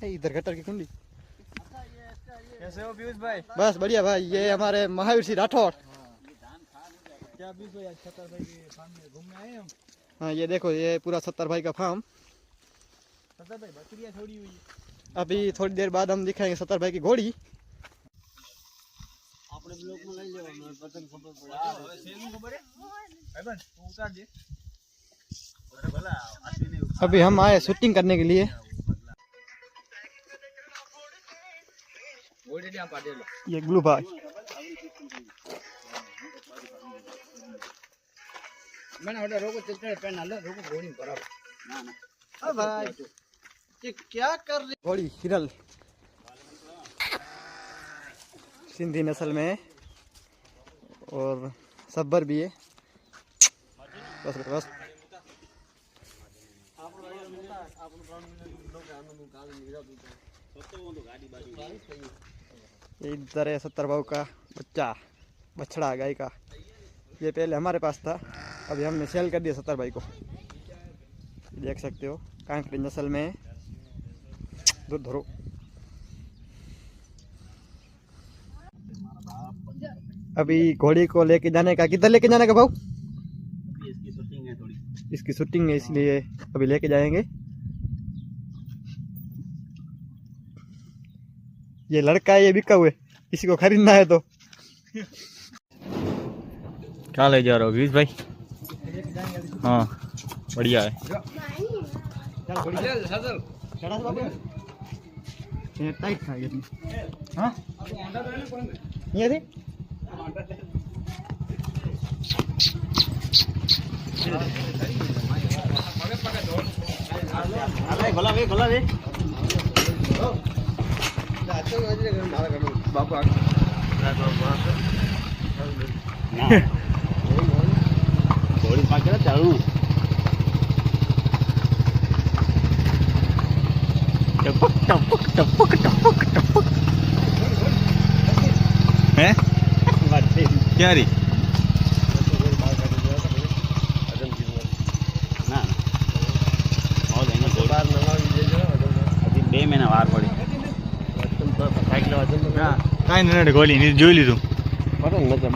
इधर गटर की कुंडी। कैसे हो पीयूष भाई? बस बढ़िया भाई। ये हमारे महावीर सिंह राठौर। क्या पीयूष भाई, 70 भाई के फार्म में घूमने आए हम। हाँ ये देखो, ये पूरा 70 भाई का फार्म। 70 भाई बकरियां छोड़ी हुई। अभी थोड़ी देर बाद हम दिखाएंगे 70 भाई की घोड़ी। આપણે બ્લોક માં લઈ લેવાનું પતંગ ખબર પડે આ હવે સેલું ખબર હે ભાઈ બન તું ઉતાર દે અરે ભલા આથી નહીં। अभी हम आए शूटिंग करने के लिए। ઓડી ત્યાં પાડેલો ये ग्लू भाई। મને ઓડે રોકો ચિત્ર પેન હાલે રોકો ઘોડી બરાબર ના ના ओ भाई ये क्या कर रही घोड़ी? हिरल सिंधी नस्ल में और सब्बर भी है। बस बस इधर है 70 भाव का बच्चा, बछड़ा गाय का। ये पहले हमारे पास था, अभी हमने सेल कर दिया 70 भाई को। देख सकते हो कांकड़ी नस्ल में दूध धरो। अभी घोड़ी को लेके जाने का, किधर लेके जाने का भाऊ? अभी इसकी शूटिंग है थोड़ी। इसकी शूटिंग है इसलिए अभी लेके जाएंगे। ये लड़का है, ये बिका हुए, किसी को खरीदना है तो। क्या ले जा रहे हो पीयूष भाई? हाँ बढ़िया है। टाइट था ये। हाँ ये थी ભલા વે બાપુ ઘોડી પાકે ચાલુ टपक टपक टपक टपक टपक है क्या रही? ના હજી 2 મહિના વાર પડી। કાંઈ નથી ગોલી ની જોઈ લીધું।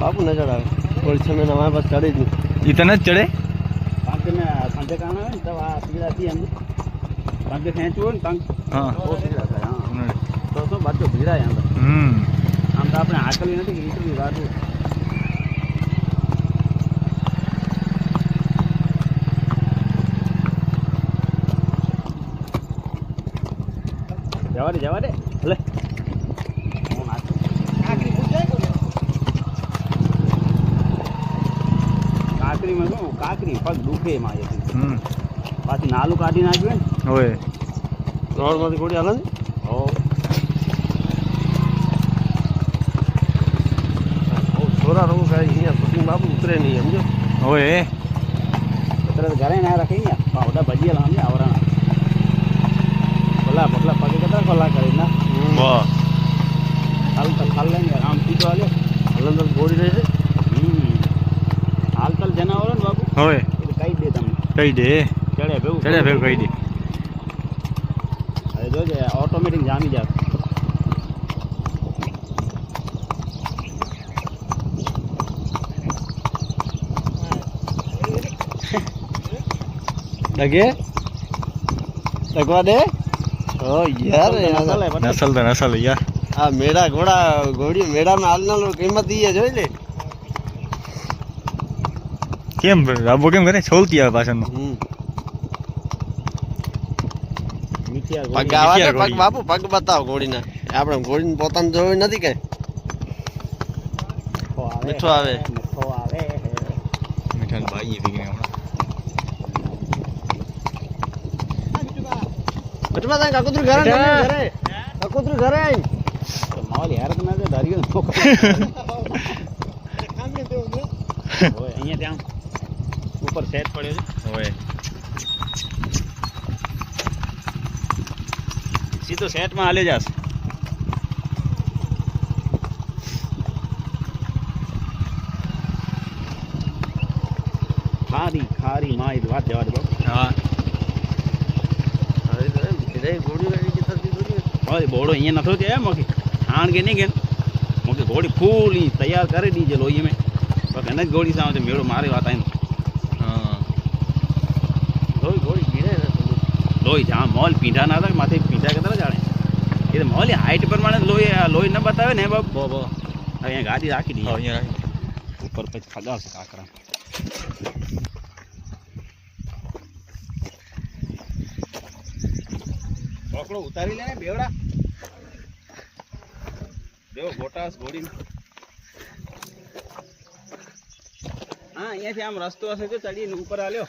बापू नजर आवे और 6 महीना हमारे पास चढ़े नहीं। इतना જ ચડે પાંખે ને સાંજે કાણા હોય ને તો આ પીળાથી એમ પાંખે ખેંચવું હોય ને પાંખ હા બહુ પીળા થાય। હા તો શું બાજુ ભીડાય અંદર આમ તો આપણે હાકલી નથી કે ઈટલી વાળું જવા દે લે કાકરીમાં શું કાકરી પગ દુખે એમાં પાછી નાલું કાઢી નાખ્યું ને ઓય रोडમાંથી ઘોડી હાલે હો छोरा रोग है यहाँ शूटिंग बापू उतरे नहीं समझो। ઓય तरह घरे ना रखे पावडा भजिया लाने आवरण भला पगला पगे कता भला करे ना વાહ हाल तक खाल लेंगे आराम सीधो वाले हलंदर घोड़ी रहे हाल तल जनावर ने बाबू ઓય कई दे तमने કહી દે चढ़े भेऊ કહી દે। अरे जो जे ऑटोमेटिक जामी जा लगे लगवा दे। ओ यार નસલ તો નસલ યાર। आ मेरा घोड़ा घोड़ी मेड़ा में हालना लो कीमत दी है જોઈ લે। કેમ રાબો કેમ કરે છોલતી આવે પાછળનો પગ આવા દે પગ બાપુ પગ બતાવો ઘોડીના। આપણે ઘોડીને પોતાને જોઈ નથી કે મીઠો આવે મીઠાન ભાઈ દીકરી હમણાં બટવા તા કાકુતર ઘરે ઘરે કાકુતર ઘરે माहौल यार तो मैं डरियो ओए અહીંયા ત્યાં ઉપર સેટ પડ્યો છે ઓય સીધો સેટમાં હાલે જાસ ખારી માં વાત જવા દે હા અરે ઘોડી વાળી की सर्दी थोड़ी હવે બોડો અહીંયા નથો થયો મોકી આણ કે નહીં કે મોકી ઘોડી ફૂલ તૈયાર કરી દીજે લોહી મેં બસ એને જ ઘોડી સામે મેળો મારે વાત આવીને હા લોહી ઘોડી પીડે લોહી જ્યાં મોલ પીંઢા ના હતા માથે પીંઢા કે જાણે એ તો મોલ હાઈટ પ્રમાણે લોહી ન બતાવે ને બાપ બો હવે અહીંયા ગાડી રાખી દઈએ અહીંયા રાખી ઉપર પછી ફગાવશે કાકરા પકડો ઉતારી લે ને બેવડા દેવો ગોટાસ ઘોડી હા અહીંયાથી આમ રસ્તો હશે તો ચડીને ઉપર આલ્યો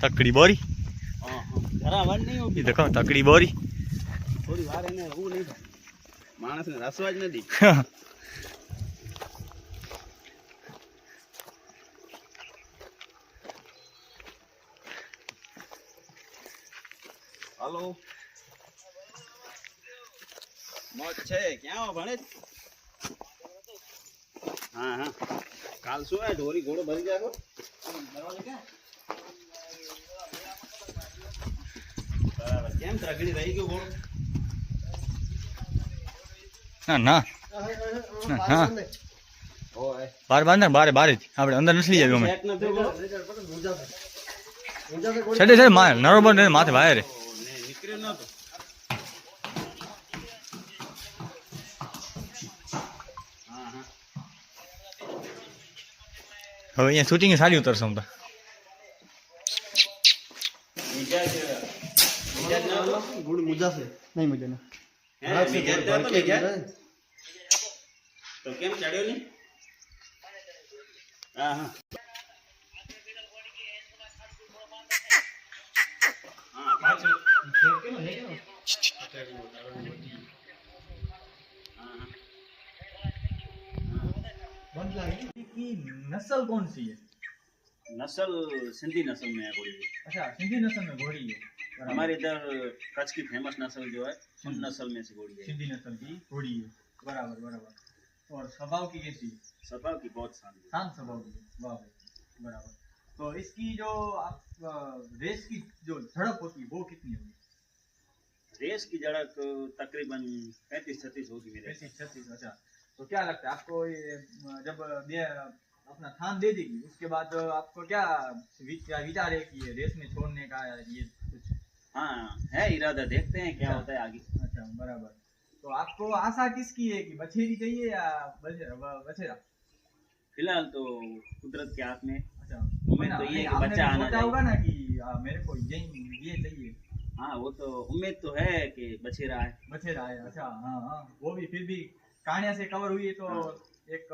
તકડી બોરી હા જરા વાર નહીં એ ઊભી દેખો તકડી બોરી થોડી વાર એને ઊભું નહીં થાય માણસને રસવા જ નથી હાલો મોજ છે ક્યાં ભણે હા હા કાલ શું હે ઢોરી ઘોડો ભરી જાય બરાબર કેમ ત્રગડી રહી ગયો ઘોડો ના ના હા ઓય બાર બાર ને બારે બારે જ આપણે અંદર નથી લઈ આવ્યું અમે સેટ નથી ઘોડો છેડે છે નરોબર ને માથે વાયર ને નીકળ્યો નતો હા હા હવે અહીંયા શૂટિંગ સારી ઉતરશે હું તો મિજાજ ના હતો ગુડ મજા છે નહીં મજા ના હે મિજાજ ના હતો મિજાજ તો કેમ ચડ્યો નહીં હા હા હા પાછો की नस्ल कौन सी है नस्ल सिंधी नस्ल में है घोड़ी की। अच्छा सिंधी नस्ल में घोड़ी है हमारे इधर कच्छ की फेमस नस्ल जो है उन नस्ल में से घोड़ी है सिंधी नस्ल की घोड़ी है बराबर बराबर और स्वभाव की कैसी स्वभाव की बहुत शांति है। शांत स्वभाव की वाह भाई बराबर तो इसकी जो आप रेस की जो झड़प होती है वो कितनी होगी रेस की झड़क तकरीबन 35-36 होगी मेरे 35-36 अच्छा तो क्या लगता है आपको ये जब ये अपना थान दे देगी उसके बाद आपको क्या विचार है कि ये रेस में छोड़ने का ये कुछ हाँ है इरादा देखते हैं क्या होता है आगे अच्छा बराबर तो आपको आशा किसकी है कि बछेरी चाहिए या बछेरा फिलहाल तो कुदरत के हाथ में अच्छा उम्मीद तो ये है कि आपने बच्चा आना सोचा चाहिए। होगा ना कि मेरे को ये चाहिए हाँ वो तो उम्मीद तो है कि बछेरा है बछेरा है अच्छा हाँ हाँ वो भी फिर भी कानिया से कवर हुई है तो हाँ। एक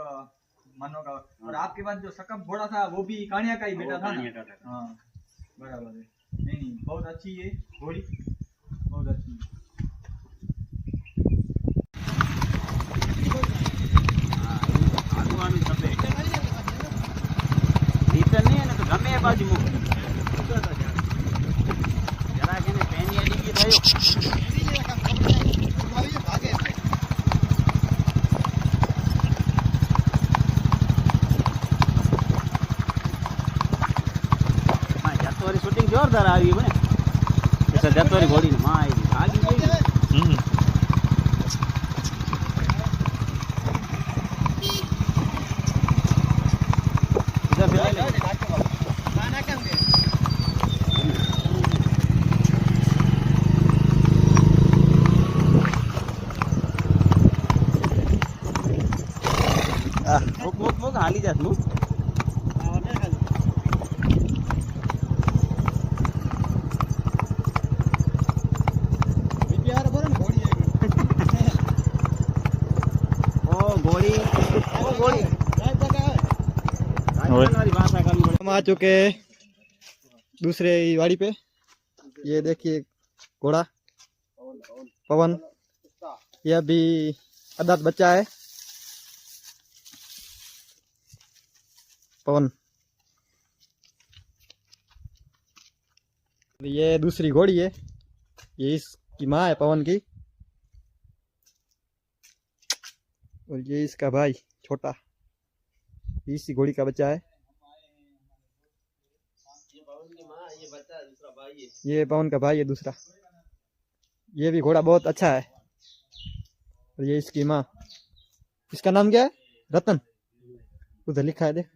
मानो का और हाँ। आपके पास जो सकम घोड़ा था वो भी कानिया का ही बेटा वो था ना कानिया का था। हाँ बराबर है नहीं नहीं बहुत अच्छी है घोड़ी बहुत अच्छी है। આગવાનું સફેદ રીતન નહીં ને તો ગમે એ બાજુ મૂક જરા કે પેની અડી ગઈ થયો જતવારી શૂટિંગ જોરદાર આવી મને જતવારી ઘોડીને માં આવી ભાગી ગઈ इधर फिर ले ले। मुक हाली जात मुक हम आ चुके हैं दूसरे वाड़ी पे। ये देखिए घोड़ा पवन, ये अभी अदात बच्चा है पवन। ये दूसरी घोड़ी है, ये इसकी माँ है पवन की, और ये इसका भाई छोटा, इसी घोड़ी का बच्चा है। ये पवन की माँ, ये बच्चा दूसरा भाई है। ये पवन का भाई है दूसरा, ये भी घोड़ा बहुत अच्छा है। और ये इसकी माँ, इसका नाम क्या है? रतन, उधर लिखा है देख।